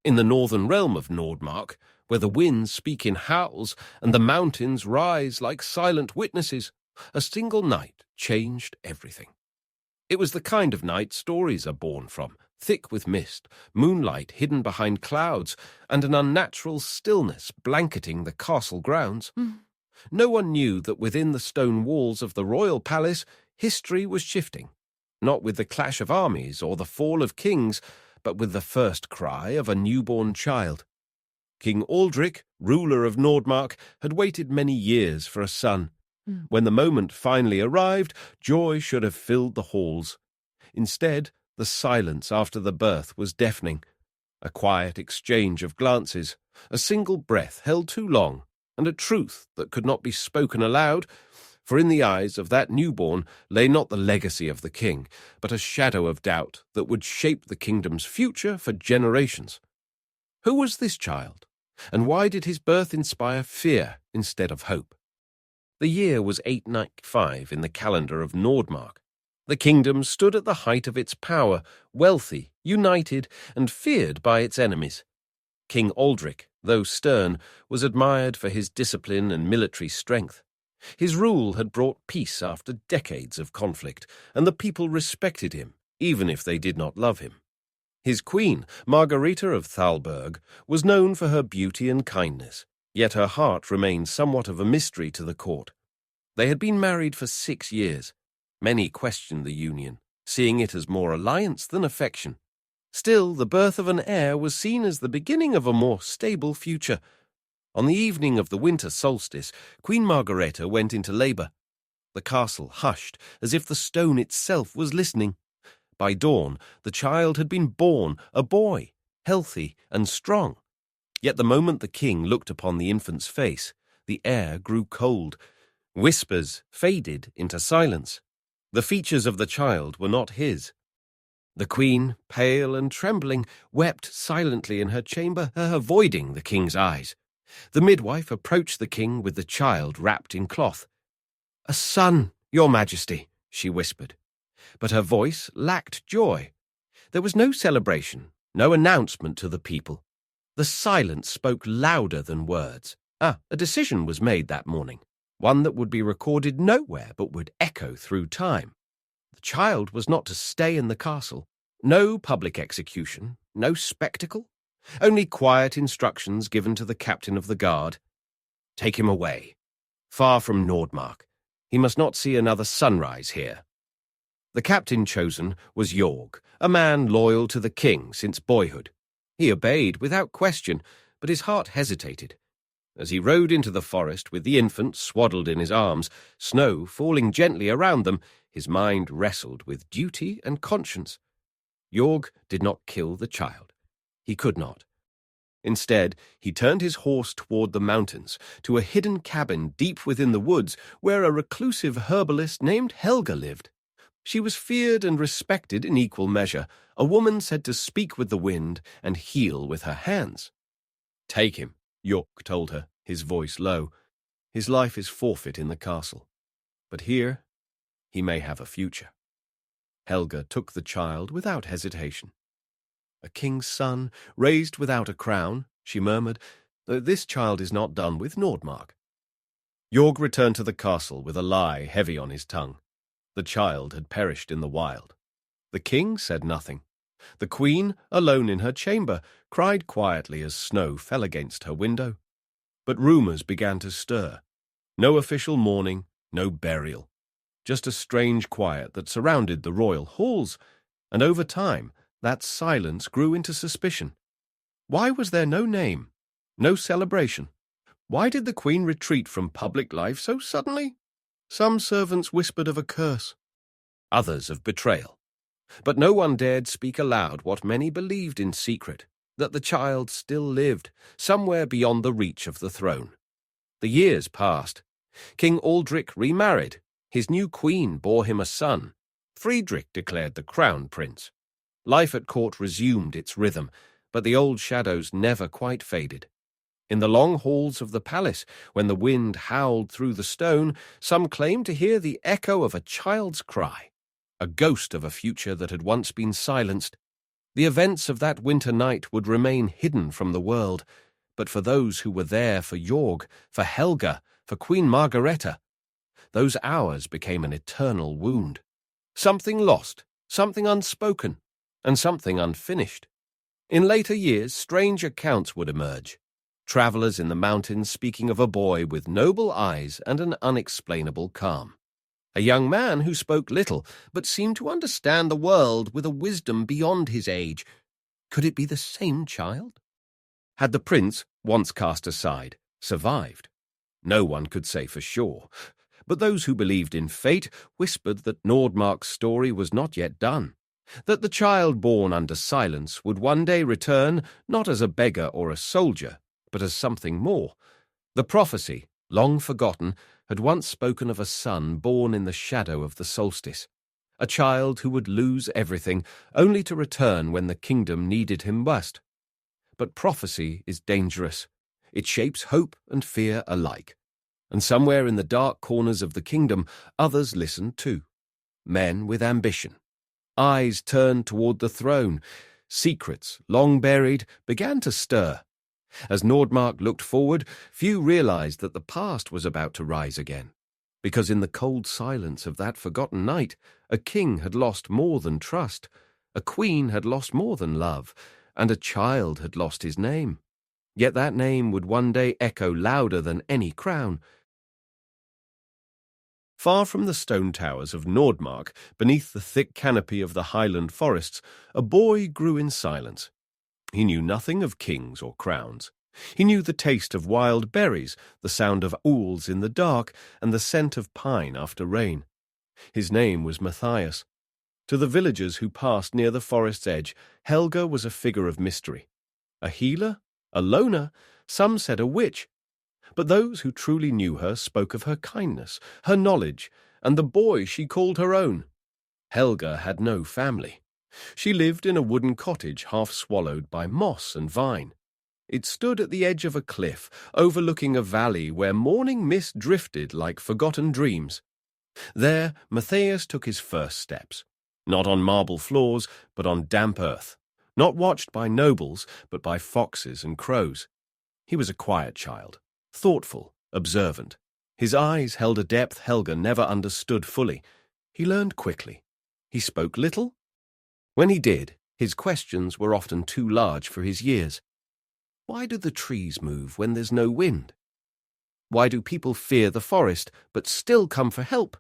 In the northern realm of Nordmark, where the winds speak in howls and the mountains rise like silent witnesses, a single night changed everything. It was the kind of night stories are born from, thick with mist, moonlight hidden behind clouds, and an unnatural stillness blanketing the castle grounds. No one knew that within the stone walls of the royal palace, history was shifting, not with the clash of armies or the fall of kings, but with the first cry of a newborn child. King Aldric, ruler of Nordmark, had waited many years for a son. When the moment finally arrived, joy should have filled the halls. Instead, the silence after the birth was deafening. A quiet exchange of glances, a single breath held too long, and a truth that could not be spoken aloud, for in the eyes of that newborn lay not the legacy of the king, but a shadow of doubt that would shape the kingdom's future for generations. Who was this child, and why did his birth inspire fear instead of hope? The year was 895 in the calendar of Nordmark. The kingdom stood at the height of its power, wealthy, united, and feared by its enemies. King Aldric, though stern, was admired for his discipline and military strength. His rule had brought peace after decades of conflict, and the people respected him, even if they did not love him. His queen, Margareta of Thalberg, was known for her beauty and kindness, yet her heart remained somewhat of a mystery to the court. They had been married for 6 years. Many questioned the union, seeing it as more alliance than affection. Still, the birth of an heir was seen as the beginning of a more stable future. On the evening of the winter solstice, Queen Margareta went into labour. The castle hushed, as if the stone itself was listening. By dawn, the child had been born, a boy, healthy and strong. Yet the moment the king looked upon the infant's face, the air grew cold. Whispers faded into silence. The features of the child were not his. The queen, pale and trembling, wept silently in her chamber, avoiding the king's eyes. The midwife approached the king with the child wrapped in cloth. "A son, your majesty," she whispered. But her voice lacked joy. There was no celebration, no announcement to the people. The silence spoke louder than words. A decision was made that morning, one that would be recorded nowhere but would echo through time. The child was not to stay in the castle. No public execution, no spectacle, only quiet instructions given to the captain of the guard. Take him away, far from Nordmark. He must not see another sunrise here. The captain chosen was Jorg, a man loyal to the king since boyhood. He obeyed without question, but his heart hesitated. As he rode into the forest with the infant swaddled in his arms, snow falling gently around them, his mind wrestled with duty and conscience. Jorg did not kill the child. He could not. Instead, he turned his horse toward the mountains, to a hidden cabin deep within the woods where a reclusive herbalist named Helga lived. She was feared and respected in equal measure, a woman said to speak with the wind and heal with her hands. "Take him," Jorg told her, his voice low. "His life is forfeit in the castle. But here, he may have a future." Helga took the child without hesitation. "A king's son, raised without a crown," she murmured. "This child is not done with Nordmark." Jorg returned to the castle with a lie heavy on his tongue. The child had perished in the wild. The king said nothing. The queen, alone in her chamber, cried quietly as snow fell against her window. But rumors began to stir. No official mourning, no burial. Just a strange quiet that surrounded the royal halls, and over time that silence grew into suspicion. Why was there no name, no celebration? Why did the queen retreat from public life so suddenly? Some servants whispered of a curse, others of betrayal. But no one dared speak aloud what many believed in secret, that the child still lived, somewhere beyond the reach of the throne. The years passed. King Aldric remarried. His new queen bore him a son. Friedrich declared the crown prince. Life at court resumed its rhythm, but the old shadows never quite faded. In the long halls of the palace, when the wind howled through the stone, some claimed to hear the echo of a child's cry, a ghost of a future that had once been silenced. The events of that winter night would remain hidden from the world, but for those who were there for Jorg, for Helga, for Queen Margareta, those hours became an eternal wound. Something lost, something unspoken, and something unfinished. In later years, strange accounts would emerge. Travellers in the mountains speaking of a boy with noble eyes and an unexplainable calm. A young man who spoke little, but seemed to understand the world with a wisdom beyond his age. Could it be the same child? Had the prince, once cast aside, survived? No one could say for sure, but those who believed in fate whispered that Nordmark's story was not yet done, that the child born under silence would one day return not as a beggar or a soldier, but as something more. The prophecy, long forgotten, had once spoken of a son born in the shadow of the solstice, a child who would lose everything, only to return when the kingdom needed him most. But prophecy is dangerous. It shapes hope and fear alike. And somewhere in the dark corners of the kingdom, others listened too. Men with ambition. Eyes turned toward the throne. Secrets, long buried, began to stir. As Nordmark looked forward, few realized that the past was about to rise again, because in the cold silence of that forgotten night, a king had lost more than trust, a queen had lost more than love, and a child had lost his name. Yet that name would one day echo louder than any crown. Far from the stone towers of Nordmark, beneath the thick canopy of the highland forests, a boy grew in silence. He knew nothing of kings or crowns. He knew the taste of wild berries, the sound of owls in the dark, and the scent of pine after rain. His name was Matthias. To the villagers who passed near the forest's edge, Helga was a figure of mystery. A healer? A loner? Some said a witch. But those who truly knew her spoke of her kindness, her knowledge, and the boy she called her own. Helga had no family. She lived in a wooden cottage half swallowed by moss and vine. It stood at the edge of a cliff, overlooking a valley where morning mist drifted like forgotten dreams. There, Matthias took his first steps, not on marble floors, but on damp earth, not watched by nobles, but by foxes and crows. He was a quiet child, thoughtful, observant. His eyes held a depth Helga never understood fully. He learned quickly. He spoke little. When he did, his questions were often too large for his years. Why do the trees move when there's no wind? Why do people fear the forest, but still come for help?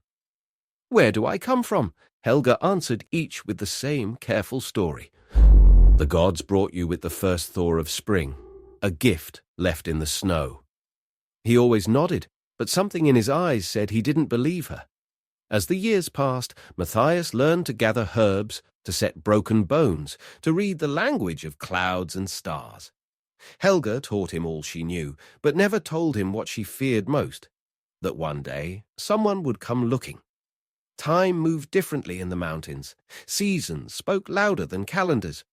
Where do I come from? Helga answered each with the same careful story. The gods brought you with the first thaw of spring, a gift left in the snow. He always nodded, but something in his eyes said he didn't believe her. As the years passed, Matthias learned to gather herbs, to set broken bones, to read the language of clouds and stars. Helga taught him all she knew, but never told him what she feared most, that one day someone would come looking. Time moved differently in the mountains. Seasons spoke louder than calendars.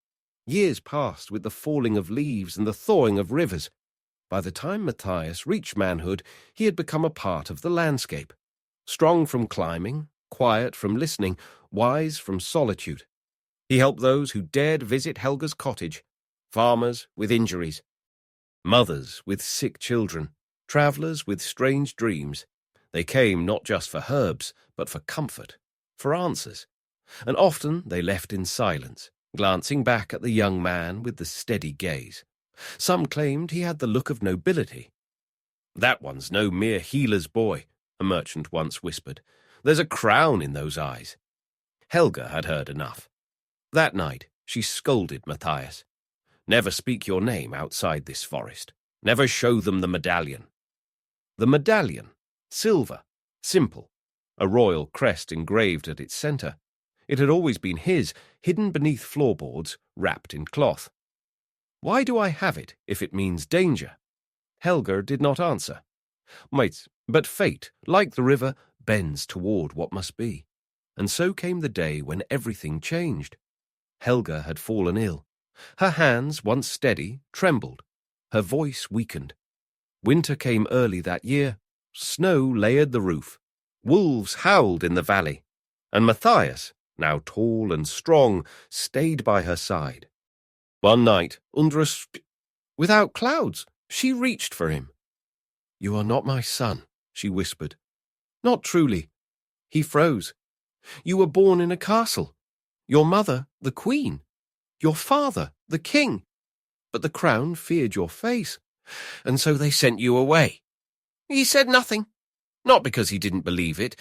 Years passed with the falling of leaves and the thawing of rivers. By the time Matthias reached manhood, he had become a part of the landscape. Strong from climbing, quiet from listening, wise from solitude. He helped those who dared visit Helga's cottage, farmers with injuries, mothers with sick children, travellers with strange dreams. They came not just for herbs, but for comfort, for answers. And often they left in silence, glancing back at the young man with the steady gaze. Some claimed he had the look of nobility. "That one's no mere healer's boy," a merchant once whispered. "There's a crown in those eyes." Helga had heard enough. That night she scolded Matthias. "Never speak your name outside this forest. Never show them the medallion." The medallion, silver, simple, a royal crest engraved at its centre. It had always been his, hidden beneath floorboards, wrapped in cloth. "Why do I have it if it means danger?" Helga did not answer. But fate, like the river, bends toward what must be. And so came the day when everything changed. Helga had fallen ill. Her hands, once steady, trembled. Her voice weakened. Winter came early that year. Snow layered the roof. Wolves howled in the valley. And Matthias, now tall and strong, stayed by her side, One night, without clouds, she reached for him. "You are not my son," she whispered. "Not truly." He froze. "You were born in a castle. Your mother, the queen. Your father, the king. But the crown feared your face, and so they sent you away." He said nothing, not because he didn't believe it,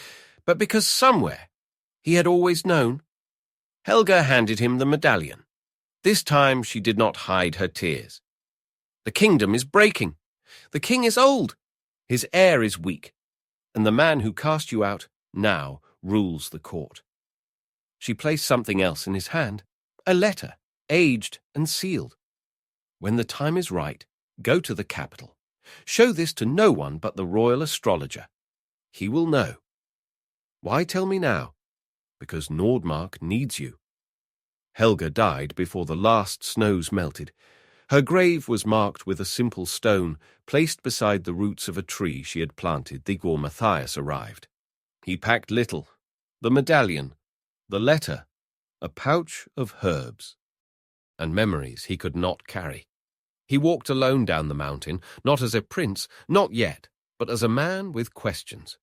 but because somewhere he had always known. Helga handed him the medallion. This time she did not hide her tears. "The kingdom is breaking. The king is old. His heir is weak. And the man who cast you out now rules the court." She placed something else in his hand, a letter, aged and sealed. "When the time is right, go to the capital. Show this to no one but the royal astrologer. He will know." "Why tell me now?" "Because Nordmark needs you." Helga died before the last snows melted. Her grave was marked with a simple stone placed beside the roots of a tree she had planted the year Matthias arrived. He packed little: the medallion, the letter, a pouch of herbs, and memories he could not carry. He walked alone down the mountain, not as a prince, not yet, but as a man with questions.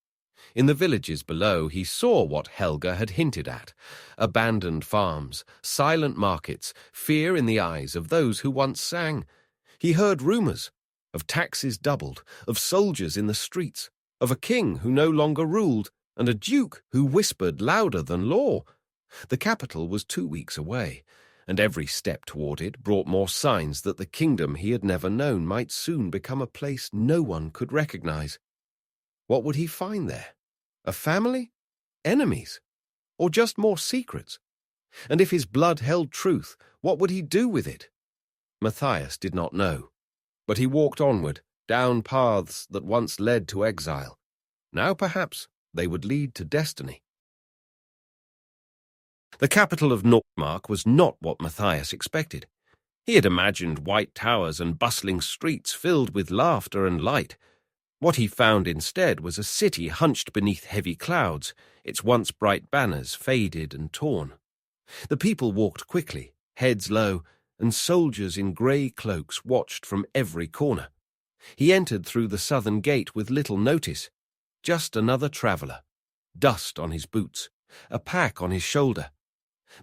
In the villages below he saw what Helga had hinted at: abandoned farms, silent markets, fear in the eyes of those who once sang. He heard rumors of taxes doubled, of soldiers in the streets, of a king who no longer ruled, and a duke who whispered louder than law. The capital was 2 weeks away, and every step toward it brought more signs that the kingdom he had never known might soon become a place no one could recognize. What would he find there? A family? Enemies? Or just more secrets? And if his blood held truth, what would he do with it? Matthias did not know, but he walked onward, down paths that once led to exile. Now perhaps they would lead to destiny. The capital of Nordmark was not what Matthias expected. He had imagined white towers and bustling streets filled with laughter and light. What he found instead was a city hunched beneath heavy clouds, its once bright banners faded and torn. The people walked quickly, heads low, and soldiers in grey cloaks watched from every corner. He entered through the southern gate with little notice. Just another traveller. Dust on his boots, a pack on his shoulder.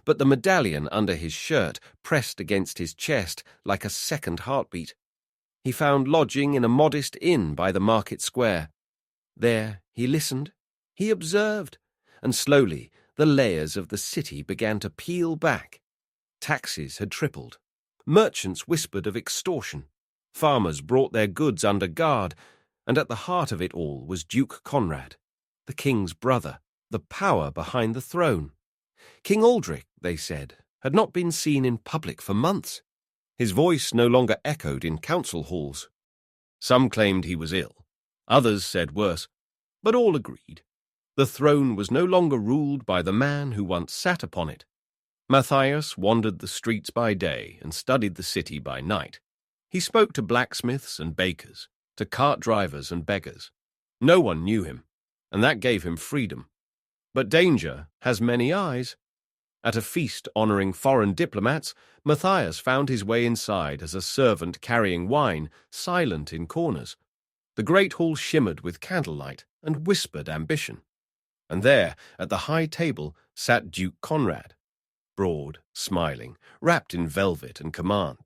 But the medallion under his shirt pressed against his chest like a second heartbeat. He found lodging in a modest inn by the market square. There he listened, he observed, and slowly the layers of the city began to peel back. Taxes had tripled. Merchants whispered of extortion. Farmers brought their goods under guard, and at the heart of it all was Duke Conrad, the king's brother, the power behind the throne. King Aldrich, they said, had not been seen in public for months. His voice no longer echoed in council halls. Some claimed he was ill. Others said worse. But all agreed. The throne was no longer ruled by the man who once sat upon it. Matthias wandered the streets by day and studied the city by night. He spoke to blacksmiths and bakers, to cart drivers and beggars. No one knew him, and that gave him freedom. But danger has many eyes. At a feast honoring foreign diplomats, Matthias found his way inside as a servant carrying wine, silent in corners. The great hall shimmered with candlelight and whispered ambition. And there, at the high table, sat Duke Conrad, broad, smiling, wrapped in velvet and command.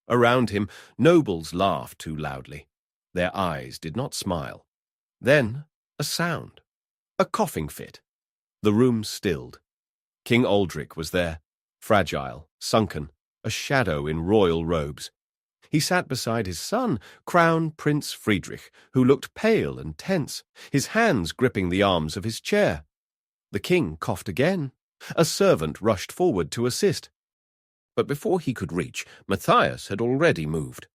Around him, nobles laughed too loudly. Their eyes did not smile. Then, a sound. A coughing fit. The room stilled. King Aldrich was there, fragile, sunken, a shadow in royal robes. He sat beside his son, Crown Prince Friedrich, who looked pale and tense, his hands gripping the arms of his chair. The king coughed again. A servant rushed forward to assist. But before he could reach, Matthias had already moved.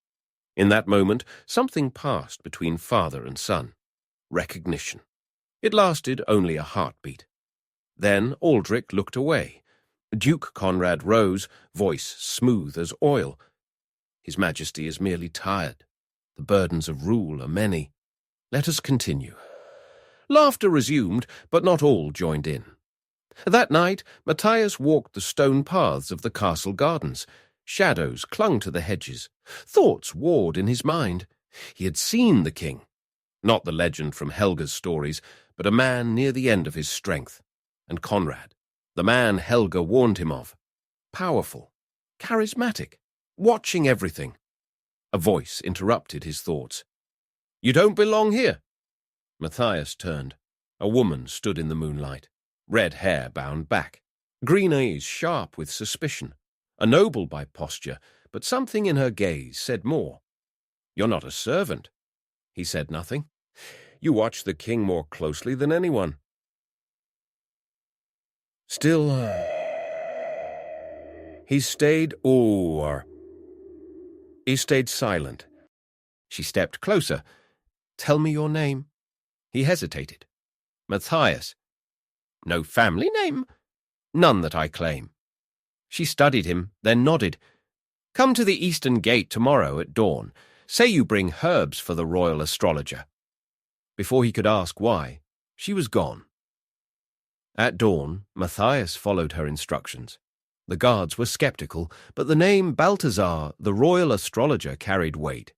In that moment, something passed between father and son. Recognition. It lasted only a heartbeat. Then Aldrich looked away. Duke Conrad rose, voice smooth as oil. His Majesty is merely tired. The burdens of rule are many. Let us continue. Laughter resumed, but not all joined in. That night, Matthias walked the stone paths of the castle gardens. Shadows clung to the hedges. Thoughts warred in his mind. He had seen the king. Not the legend from Helga's stories, but a man near the end of his strength. And Conrad, the man Helga warned him of. Powerful, charismatic, watching everything. A voice interrupted his thoughts. "You don't belong here." Matthias turned. A woman stood in the moonlight. Red hair bound back. Green eyes sharp with suspicion. A noble by posture, but something in her gaze said more. "You're not a servant." He said nothing. "You watch the king more closely than anyone." Still, he stayed silent. She stepped closer. "Tell me your name." He hesitated. "Matthias." "No family name?" "None that I claim." She studied him, then nodded. "Come to the eastern gate tomorrow at dawn. Say you bring herbs for the royal astrologer." Before he could ask why, she was gone. At dawn, Matthias followed her instructions. The guards were skeptical, but the name Balthazar, the royal astrologer, carried weight.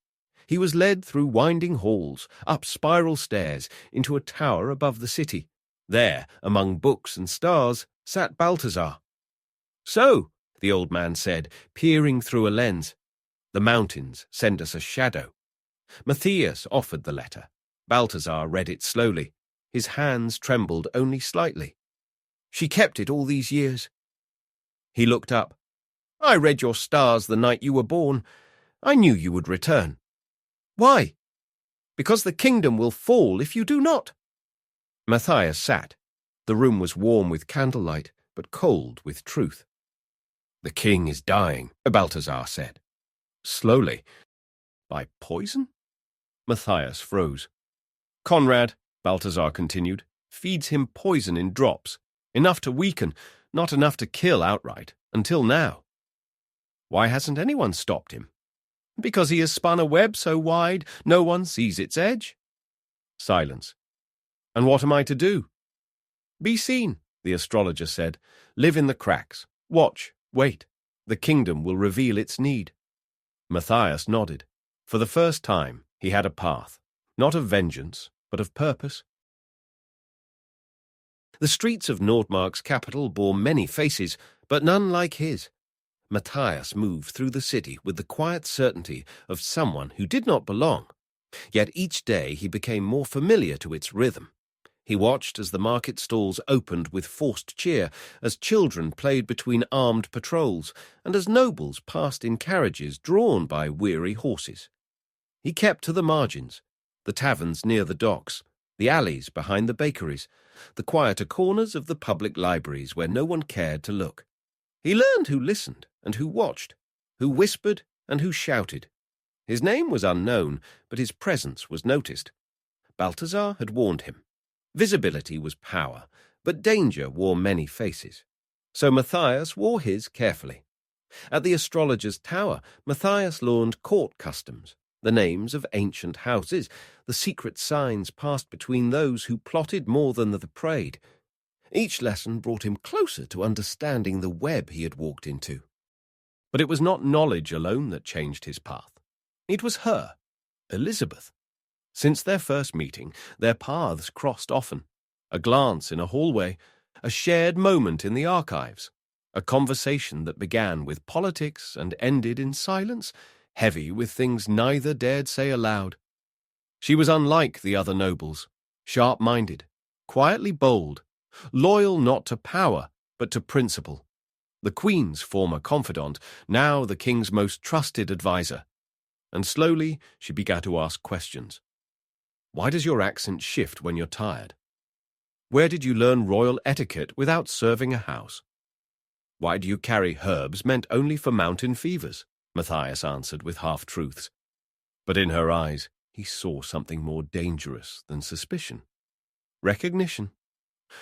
He was led through winding halls, up spiral stairs, into a tower above the city. There, among books and stars, sat Balthazar. "So," the old man said, peering through a lens, "the mountains send us a shadow." Matthias offered the letter. Balthazar read it slowly. His hands trembled only slightly. "She kept it all these years." He looked up. "I read your stars the night you were born. I knew you would return." "Why?" "Because the kingdom will fall if you do not." Matthias sat. The room was warm with candlelight, but cold with truth. "The king is dying," Balthazar said. Slowly. "By poison?" Matthias froze. "Conrad," Balthazar continued, "feeds him poison in drops, enough to weaken, not enough to kill outright, until now." "Why hasn't anyone stopped him?" "Because he has spun a web so wide no one sees its edge." Silence. "And what am I to do?" "Be seen," the astrologer said. "Live in the cracks. Watch. Wait. The kingdom will reveal its need." Matthias nodded. For the first time, he had a path, not of vengeance, but of purpose. The streets of Nordmark's capital bore many faces, but none like his. Matthias moved through the city with the quiet certainty of someone who did not belong. Yet each day he became more familiar to its rhythm. He watched as the market stalls opened with forced cheer, as children played between armed patrols, and as nobles passed in carriages drawn by weary horses. He kept to the margins, the taverns near the docks, the alleys behind the bakeries, the quieter corners of the public libraries where no one cared to look. He learned who listened and who watched, who whispered and who shouted. His name was unknown, but his presence was noticed. Balthazar had warned him. Visibility was power, but danger wore many faces. So Matthias wore his carefully. At the astrologer's tower, Matthias learned court customs, the names of ancient houses, the secret signs passed between those who plotted more than the preyed. Each lesson brought him closer to understanding the web he had walked into. But it was not knowledge alone that changed his path. It was her, Elisabeth. Since their first meeting, their paths crossed often. A glance in a hallway, a shared moment in the archives, a conversation that began with politics and ended in silence, heavy with things neither dared say aloud. She was unlike the other nobles, sharp-minded, quietly bold, loyal not to power, but to principle. The Queen's former confidant, now the King's most trusted adviser. And slowly she began to ask questions. Why does your accent shift when you're tired? Where did you learn royal etiquette without serving a house? Why do you carry herbs meant only for mountain fevers? Matthias answered with half-truths. But in her eyes, he saw something more dangerous than suspicion. Recognition.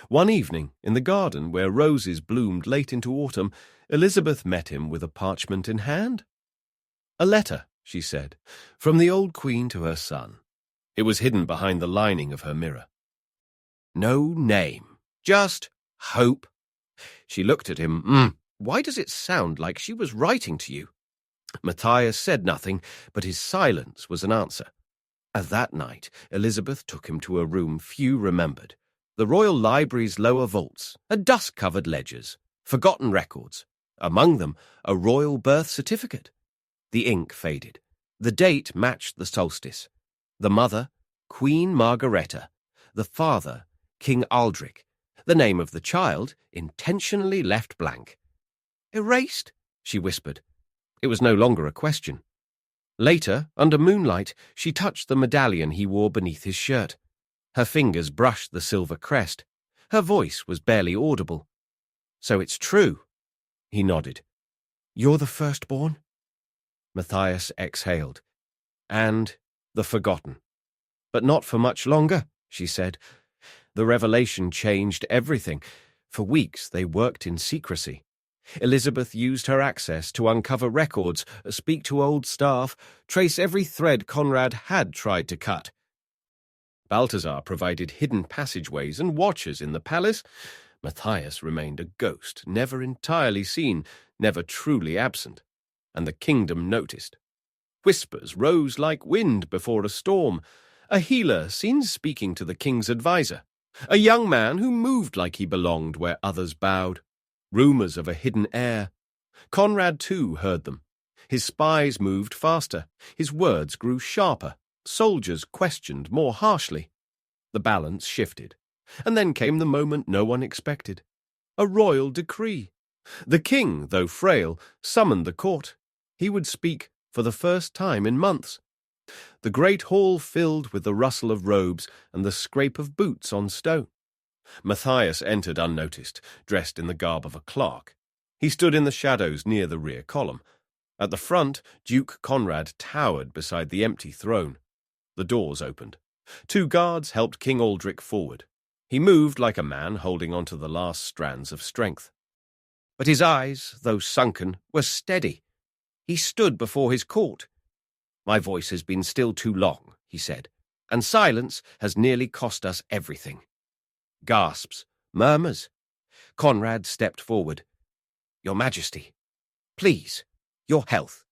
One evening, in the garden where roses bloomed late into autumn, Elisabeth met him with a parchment in hand. "A letter," she said, "from the old queen to her son." It was hidden behind the lining of her mirror. "No name, just hope." She looked at him. "Why does it sound like she was writing to you?" Matthias said nothing, but his silence was an answer. At that night, Elisabeth took him to a room few remembered. The royal library's lower vaults had dust-covered ledgers, forgotten records, among them a royal birth certificate. The ink faded. The date matched the solstice. The mother, Queen Margareta. The father, King Aldrich. The name of the child, intentionally left blank. "Erased?" she whispered. It was no longer a question. Later, under moonlight, she touched the medallion he wore beneath his shirt. Her fingers brushed the silver crest. Her voice was barely audible. "So it's true." He nodded. "You're the firstborn?" Matthias exhaled. "And the forgotten. But not for much longer," she said. The revelation changed everything. For weeks they worked in secrecy. Elisabeth used her access to uncover records, speak to old staff, trace every thread Conrad had tried to cut. Balthazar provided hidden passageways and watchers in the palace. Matthias remained a ghost, never entirely seen, never truly absent. And the kingdom noticed. Whispers rose like wind before a storm. A healer seen speaking to the king's adviser. A young man who moved like he belonged where others bowed. Rumours of a hidden heir. Conrad, too, heard them. His spies moved faster. His words grew sharper. Soldiers questioned more harshly. The balance shifted. And then came the moment no one expected. A royal decree. The king, though frail, summoned the court. He would speak for the first time in months. The great hall filled with the rustle of robes and the scrape of boots on stone. Matthias entered unnoticed, dressed in the garb of a clerk. He stood in the shadows near the rear column. At the front, Duke Conrad towered beside the empty throne. The doors opened. 2 guards helped King Aldrich forward. He moved like a man holding on to the last strands of strength. But his eyes, though sunken, were steady. He stood before his court. "My voice has been still too long," he said, "and silence has nearly cost us everything." Gasps, murmurs. Conrad stepped forward. "Your Majesty, please, your health."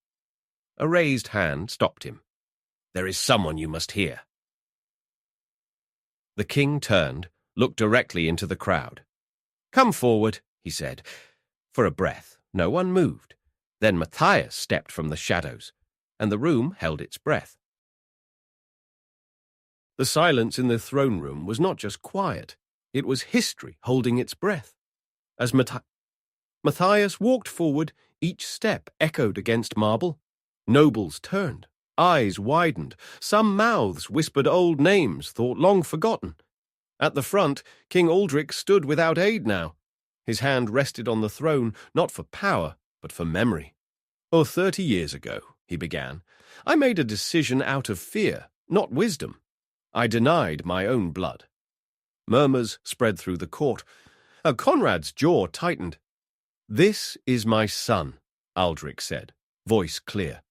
A raised hand stopped him. "There is someone you must hear." The king turned, looked directly into the crowd. "Come forward," he said. For a breath, no one moved. Then Matthias stepped from the shadows, and the room held its breath. The silence in the throne room was not just quiet. It was history holding its breath. As Matthias walked forward, each step echoed against marble. Nobles turned, eyes widened. Some mouths whispered old names thought long forgotten. At the front, King Aldrich stood without aid now. His hand rested on the throne, not for power, but for memory. 30 years ago," he began, "I made a decision out of fear, not wisdom. I denied my own blood." Murmurs spread through the court. Conrad's jaw tightened. "This is my son," Aldrich said, voice clear.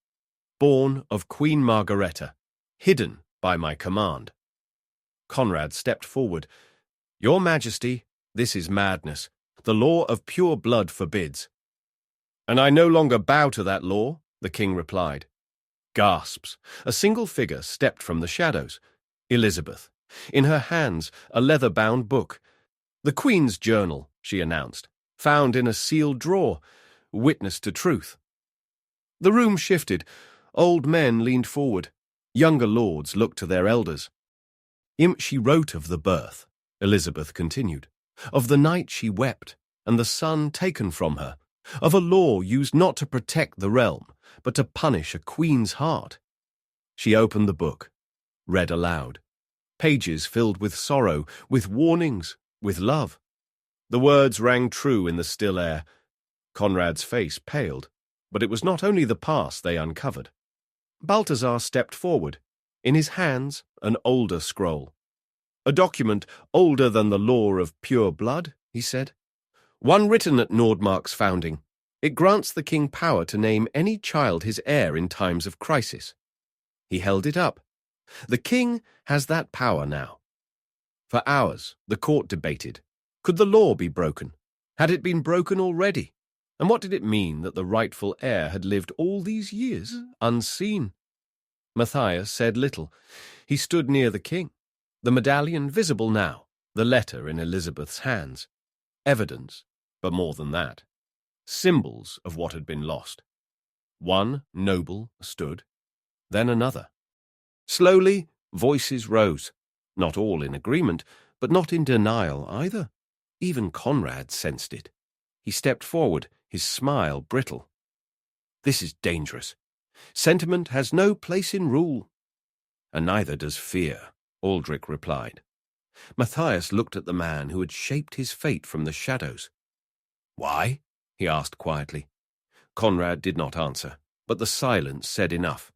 "Born of Queen Margareta, hidden by my command." Conrad stepped forward. "Your Majesty, this is madness. The law of pure blood forbids." "And I no longer bow to that law," the king replied. Gasps. A single figure stepped from the shadows. Elisabeth. In her hands, a leather-bound book. "The Queen's journal," she announced, "found in a sealed drawer. Witness to truth." The room shifted. Old men leaned forward. Younger lords looked to their elders. She wrote of the birth," Elisabeth continued, "of the night she wept, and the son taken from her, of a law used not to protect the realm, but to punish a queen's heart." She opened the book, read aloud. Pages filled with sorrow, with warnings, with love. The words rang true in the still air. Conrad's face paled, but it was not only the past they uncovered. Balthazar stepped forward. In his hands, an older scroll. "A document older than the law of pure blood," he said. "One written at Nordmark's founding. It grants the king power to name any child his heir in times of crisis." He held it up. "The king has that power now." For hours, the court debated. Could the law be broken? Had it been broken already? And what did it mean that the rightful heir had lived all these years unseen? Matthias said little. He stood near the king, the medallion visible now, the letter in Elisabeth's hands. Evidence, but more than that. Symbols of what had been lost. One noble stood, then another. Slowly, voices rose, not all in agreement, but not in denial either. Even Conrad sensed it. He stepped forward, his smile brittle. This is dangerous. Sentiment has no place in rule. And neither does fear, Aldrich replied. Matthias looked at the man who had shaped his fate from the shadows. Why? He asked quietly. Conrad did not answer, but the silence said enough.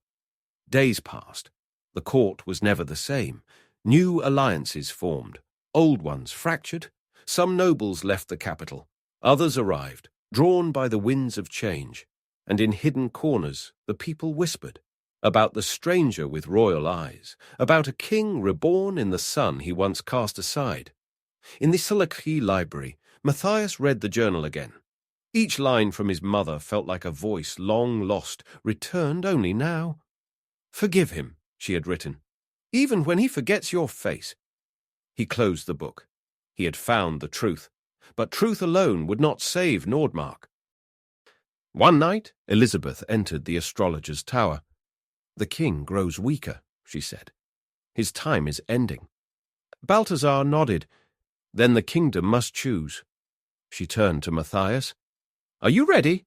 Days passed. The court was never the same. New alliances formed, old ones fractured. Some nobles left the capital. Others arrived, drawn by the winds of change. And in hidden corners the people whispered about the stranger with royal eyes, about a king reborn in the son he once cast aside. In the Illegitimate library, Matthias read the journal again. Each line from his mother felt like a voice long lost, returned only now. Forgive him, she had written, even when he forgets your face. He closed the book. He had found the truth, but truth alone would not save Nordmark. One night, Elisabeth entered the astrologer's tower. The king grows weaker, she said. His time is ending. Balthazar nodded. Then the kingdom must choose. She turned to Matthias. Are you ready?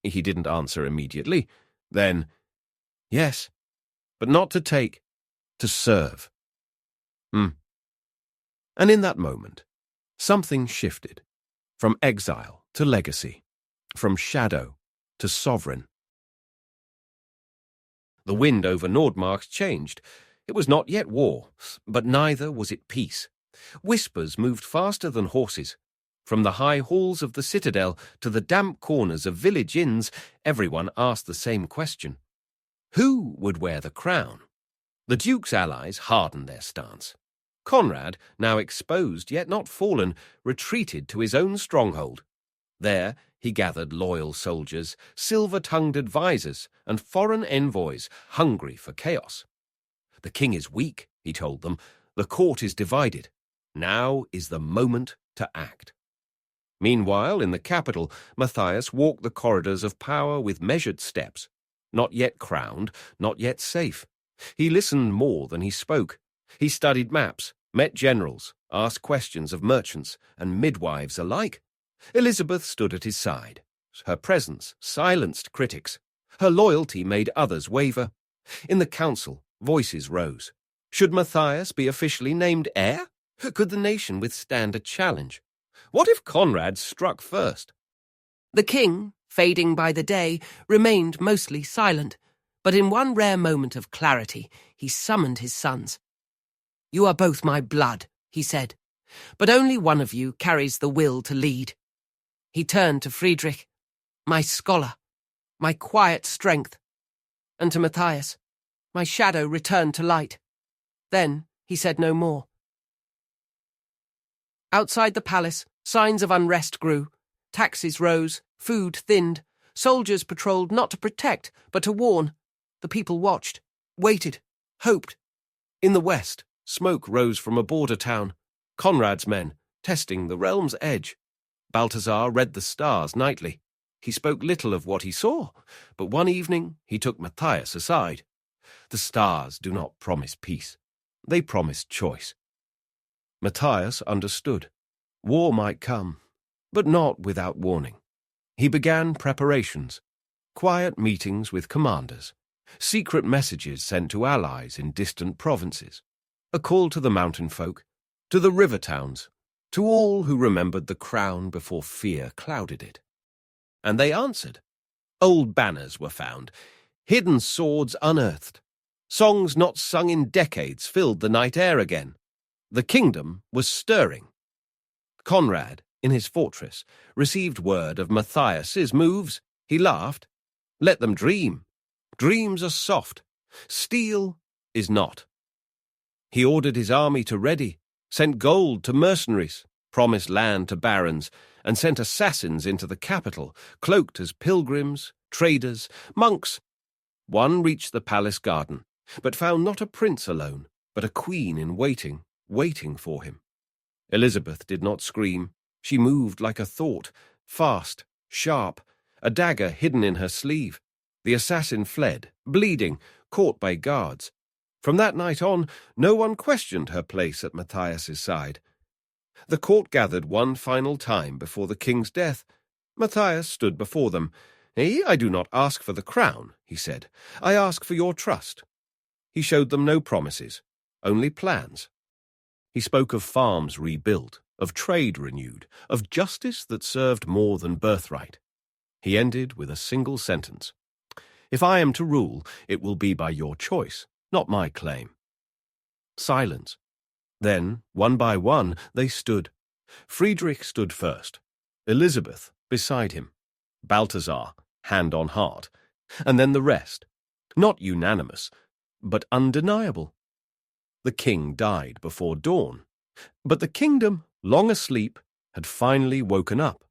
He didn't answer immediately. Then, yes, but not to take, to serve. And in that moment, something shifted, from exile to legacy, from shadow to sovereign. The wind over Nordmark changed. It was not yet war, but neither was it peace. Whispers moved faster than horses. From the high halls of the citadel to the damp corners of village inns, everyone asked the same question. Who would wear the crown? The Duke's allies hardened their stance. Conrad, now exposed yet not fallen, retreated to his own stronghold. There he gathered loyal soldiers, silver-tongued advisers, and foreign envoys hungry for chaos. The king is weak, he told them. The court is divided. Now is the moment to act. Meanwhile, in the capital, Matthias walked the corridors of power with measured steps. Not yet crowned, not yet safe. He listened more than he spoke. He studied maps, met generals, asked questions of merchants and midwives alike. Elisabeth stood at his side. Her presence silenced critics. Her loyalty made others waver. In the council, voices rose. Should Matthias be officially named heir? Could the nation withstand a challenge? What if Conrad struck first? The king, fading by the day, remained mostly silent, but in one rare moment of clarity, he summoned his sons. You are both my blood, he said, but only one of you carries the will to lead. He turned to Friedrich, my scholar, my quiet strength, and to Matthias, my shadow returned to light. Then he said no more. Outside the palace, signs of unrest grew. Taxes rose, food thinned. Soldiers patrolled not to protect, but to warn. The people watched, waited, hoped. In the west, smoke rose from a border town. Conrad's men, testing the realm's edge. Balthazar read the stars nightly. He spoke little of what he saw, but one evening he took Matthias aside. The stars do not promise peace. They promise choice. Matthias understood. War might come, but not without warning. He began preparations, quiet meetings with commanders, secret messages sent to allies in distant provinces, a call to the mountain folk, to the river towns, to all who remembered the crown before fear clouded it. And they answered. Old banners were found, hidden swords unearthed. Songs not sung in decades filled the night air again. The kingdom was stirring. Conrad, in his fortress, received word of Matthias's moves. He laughed. Let them dream. Dreams are soft. Steel is not. He ordered his army to ready, sent gold to mercenaries, promised land to barons, and sent assassins into the capital, cloaked as pilgrims, traders, monks. One reached the palace garden, but found not a prince alone, but a queen in waiting, waiting for him. Elisabeth did not scream. She moved like a thought, fast, sharp, a dagger hidden in her sleeve. The assassin fled, bleeding, caught by guards. From that night on, no one questioned her place at Matthias's side. The court gathered one final time before the king's death. Matthias stood before them. I do not ask for the crown, he said. I ask for your trust. He showed them no promises, only plans. He spoke of farms rebuilt, of trade renewed, of justice that served more than birthright. He ended with a single sentence. If I am to rule, it will be by your choice, not my claim. Silence. Then, one by one, they stood. Friedrich stood first, Elisabeth beside him, Balthasar, hand on heart, and then the rest, not unanimous, but undeniable. The king died before dawn, but the kingdom, long asleep, had finally woken up.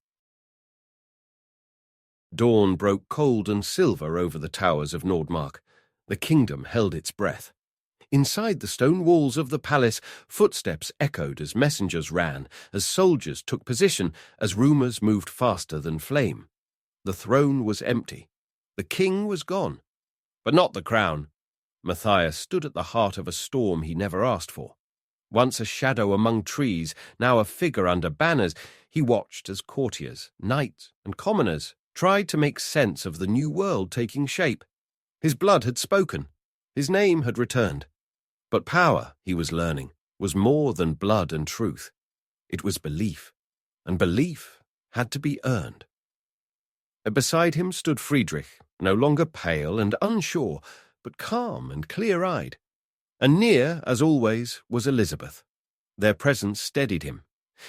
Dawn broke cold and silver over the towers of Nordmark. The kingdom held its breath. Inside the stone walls of the palace, footsteps echoed as messengers ran, as soldiers took position, as rumours moved faster than flame. The throne was empty. The king was gone. But not the crown. Matthias stood at the heart of a storm he never asked for. Once a shadow among trees, now a figure under banners, he watched as courtiers, knights, and commoners tried to make sense of the new world taking shape. His blood had spoken. His name had returned. But power, he was learning, was more than blood and truth. It was belief, and belief had to be earned. Beside him stood Friedrich, no longer pale and unsure, but calm and clear-eyed. And near, as always, was Elisabeth. Their presence steadied him,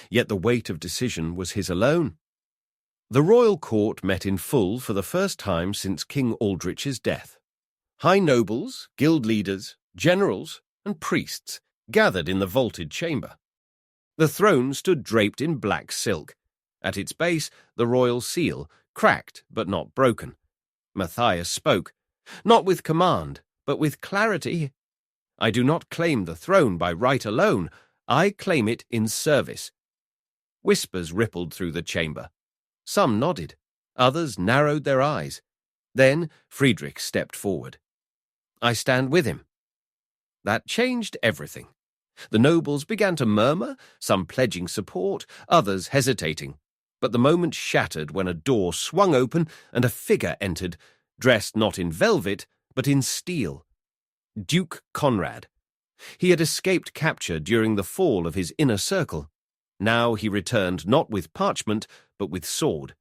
yet the weight of decision was his alone. The royal court met in full for the first time since King Aldrich's death. High nobles, guild leaders, generals, and priests gathered in the vaulted chamber. The throne stood draped in black silk. At its base, the royal seal, cracked but not broken. Matthias spoke, not with command, but with clarity. I do not claim the throne by right alone. I claim it in service. Whispers rippled through the chamber. Some nodded. Others narrowed their eyes. Then Friedrich stepped forward. I stand with him. That changed everything. The nobles began to murmur, some pledging support, others hesitating. But the moment shattered when a door swung open and a figure entered, dressed not in velvet, but in steel. Duke Conrad. He had escaped capture during the fall of his inner circle. Now he returned not with parchment, but with sword.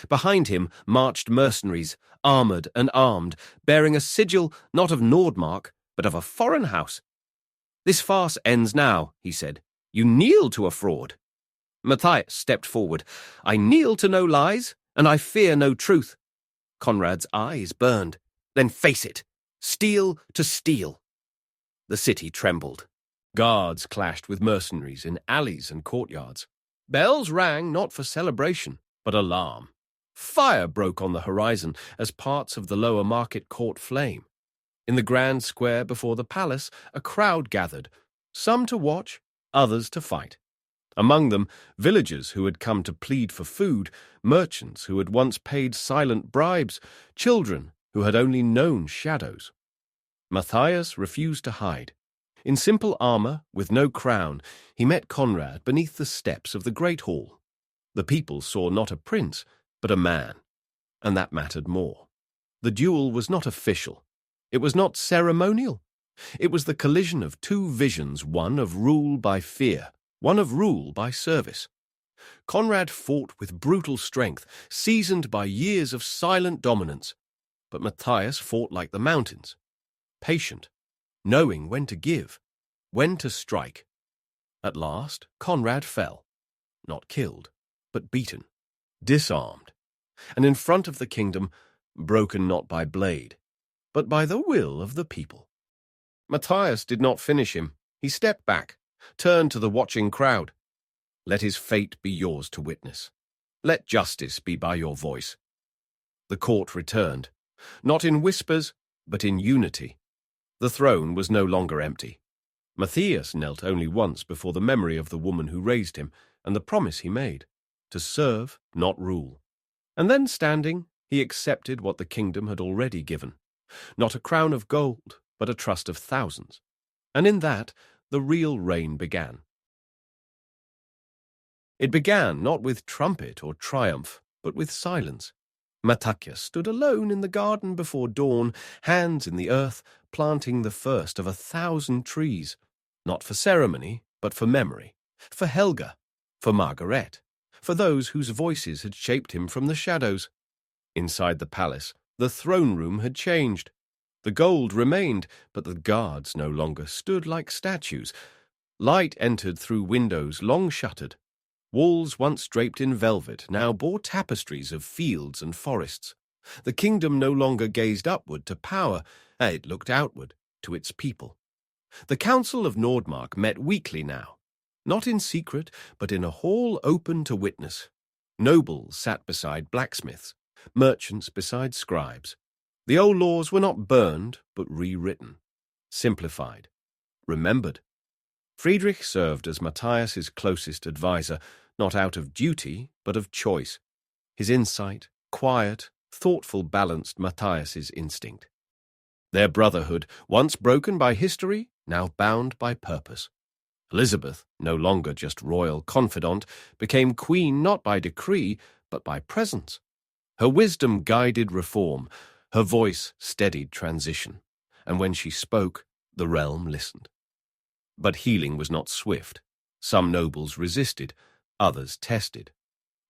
Behind him marched mercenaries, armoured and armed, bearing a sigil not of Nordmark, but of a foreign house. This farce ends now, he said. You kneel to a fraud. Matthias stepped forward. I kneel to no lies, and I fear no truth. Conrad's eyes burned. Then face it. Steel to steel. The city trembled. Guards clashed with mercenaries in alleys and courtyards. Bells rang not for celebration, but alarm. Fire broke on the horizon as parts of the lower market caught flame. In the grand square before the palace, a crowd gathered, some to watch, others to fight. Among them, villagers who had come to plead for food, merchants who had once paid silent bribes, children who had only known shadows. Matthias refused to hide. In simple armour, with no crown, he met Conrad beneath the steps of the great hall. The people saw not a prince, but a man, and that mattered more. The duel was not official. It was not ceremonial. It was the collision of two visions, one of rule by fear, one of rule by service. Conrad fought with brutal strength, seasoned by years of silent dominance. But Matthias fought like the mountains, patient, knowing when to give, when to strike. At last, Conrad fell, not killed, but beaten, disarmed, and in front of the kingdom, broken not by blade, but by the will of the people. Matthias did not finish him. He stepped back, turned to the watching crowd. Let his fate be yours to witness. Let justice be by your voice. The court returned, not in whispers, but in unity. The throne was no longer empty. Matthias knelt only once before the memory of the woman who raised him and the promise he made, to serve, not rule. And then, standing, he accepted what the kingdom had already given, not a crown of gold, but a trust of thousands. And in that, the real reign began. It began not with trumpet or triumph, but with silence. Matthias stood alone in the garden before dawn, hands in the earth, planting the first of 1,000 trees, not for ceremony, but for memory, for Helga, for Margaret, for those whose voices had shaped him from the shadows. Inside the palace, the throne room had changed. The gold remained, but the guards no longer stood like statues. Light entered through windows long shuttered. Walls once draped in velvet now bore tapestries of fields and forests. The kingdom no longer gazed upward to power, it looked outward to its people. The Council of Nordmark met weekly now, not in secret, but in a hall open to witness. Nobles sat beside blacksmiths, merchants beside scribes. The old laws were not burned, but rewritten, simplified, remembered. Friedrich served as Matthias's closest adviser, not out of duty, but of choice. His insight, quiet, thoughtful, balanced Matthias's instinct. Their brotherhood, once broken by history, now bound by purpose. Elisabeth, no longer just royal confidant, became queen not by decree, but by presence. Her wisdom guided reform, her voice steadied transition, and when she spoke, the realm listened. But healing was not swift. Some nobles resisted, others tested.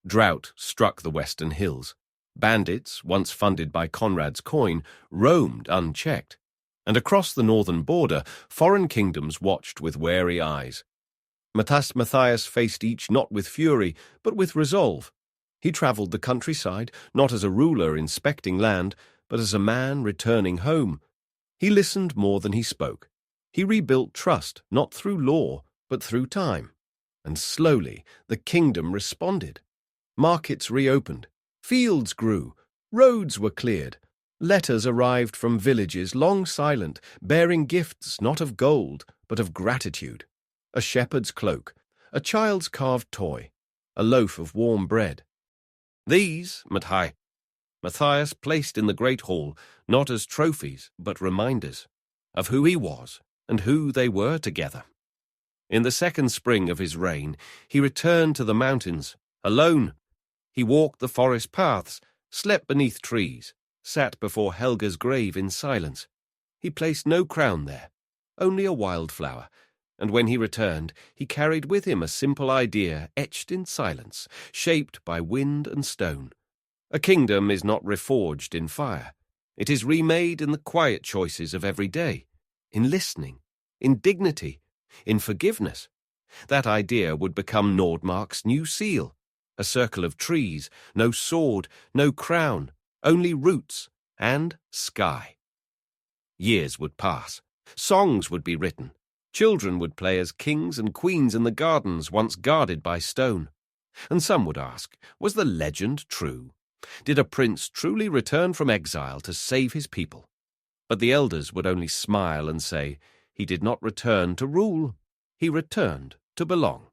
Drought struck the western hills. Bandits, once funded by Conrad's coin, roamed unchecked. And across the northern border, foreign kingdoms watched with wary eyes. Matthias faced each not with fury, but with resolve. He travelled the countryside, not as a ruler inspecting land, but as a man returning home. He listened more than he spoke. He rebuilt trust, not through law, but through time. And slowly the kingdom responded. Markets reopened, fields grew, roads were cleared. Letters arrived from villages long silent, bearing gifts not of gold, but of gratitude. A shepherd's cloak, a child's carved toy, a loaf of warm bread. These, Matthias placed in the great hall, not as trophies, but reminders of who he was and who they were together. In the second spring of his reign, he returned to the mountains, alone. He walked the forest paths, slept beneath trees, sat before Helga's grave in silence. He placed no crown there, only a wildflower, and when he returned, he carried with him a simple idea etched in silence, shaped by wind and stone. A kingdom is not reforged in fire. It is remade in the quiet choices of every day, in listening, in dignity, in forgiveness. That idea would become Nordmark's new seal, a circle of trees, no sword, no crown, only roots and sky. Years would pass. Songs would be written. Children would play as kings and queens in the gardens once guarded by stone. And some would ask, was the legend true? Did a prince truly return from exile to save his people? But the elders would only smile and say, he did not return to rule. He returned to belong.